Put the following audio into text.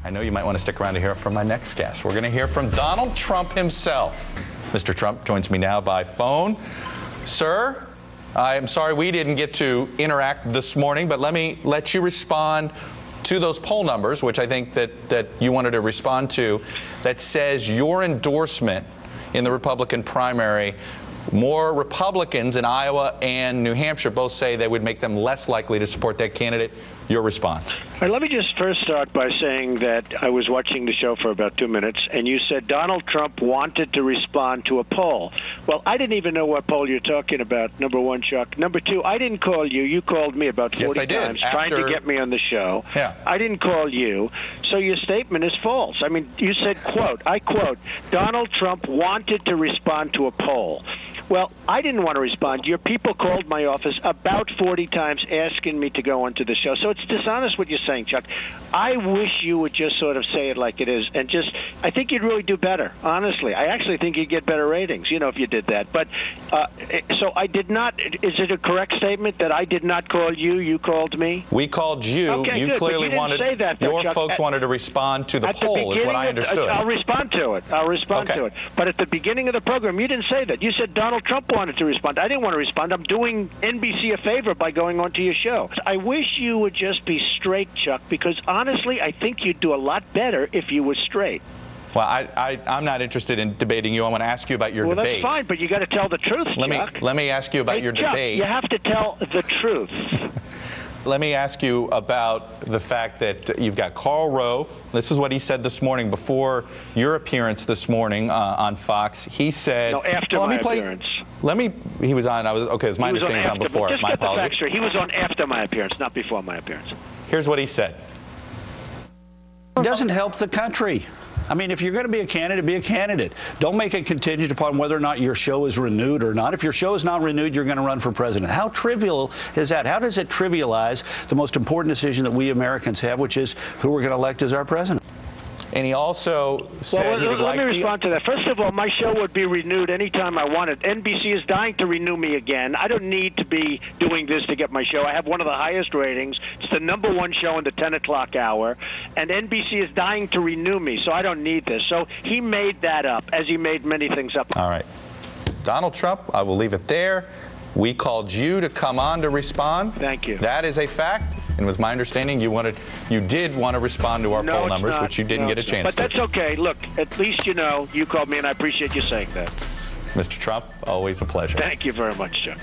I know you might want to stick around to hear from my next guest. We're going to hear from Donald Trump himself. Mr. Trump joins me now by phone. Sir, I'm sorry we didn't get to interact this morning, but let me let you respond to those poll numbers, which I think that you wanted to respond to, that says your endorsement in the Republican primary, more Republicans in Iowa and New Hampshire both say they would make them less likely to support that candidate. Your response. All right, let me just first start by saying that I was watching the show for about 2 minutes, and you said Donald Trump wanted to respond to a poll. Well, I didn't even know what poll you're talking about, number one, Chuck. Number two, I didn't call you. You called me about 40 times trying to get me on the show. Yeah. I didn't call you. So your statement is false. I mean, you said, quote, I quote, Donald Trump wanted to respond to a poll. Well, I didn't want to respond. Your people called my office about 40 times asking me to go onto the show. So it's dishonest what you're saying, Chuck. I wish you would just sort of say it like it is and just, I think you'd really do better, honestly. I actually think you'd get better ratings, if you did that. But so I did not, is it a correct statement that I did not call you, you called me? We called you. Okay, you good, clearly wanted, say that, though, your Chuck. folks wanted to respond to the poll, is what I understood. I'll respond to it. I'll respond to it. But at the beginning of the program, you didn't say that. You said Donald Trump wanted to respond. I didn't want to respond. I'm doing NBC a favor by going onto your show. I wish you would just be straight, Chuck, because honestly, I think you'd do a lot better if you were straight. Well, I'm not interested in debating you. I want to ask you about your debate. Well, that's fine, but you got to tell the truth, Chuck. Let me ask you about your Chuck, debate. You have to tell the truth. Let me ask you about the fact that you've got Karl Rove. This is what he said this morning before your appearance this morning on Fox. He said, no, after my appearance. He was on, okay, it's my understanding he was on before. Just my get the apologies. facts straight. He was on after my appearance, not before my appearance. Here's what he said. It doesn't help the country. I mean, if you're going to be a candidate, be a candidate. Don't make it contingent upon whether or not your show is renewed or not. If your show is not renewed, you're going to run for president. How trivial is that? How does it trivialize the most important decision that we Americans have, which is who we're going to elect as our president? And he also said let me respond to that. First of all, my show would be renewed anytime I wanted. NBC is dying to renew me again. I don't need to be doing this to get my show. I have one of the highest ratings. It's the #1 show in the 10 o'clock hour. And NBC is dying to renew me, so I don't need this. So he made that up, as he made many things up. All right. Donald Trump, I will leave it there. We called you to come on to respond. Thank you. That is a fact. And it was my understanding you did want to respond to our poll numbers, which you didn't get a chance to. But that's okay. Look, at least you know you called me, and I appreciate you saying that. Mr. Trump, always a pleasure. Thank you very much, Chuck.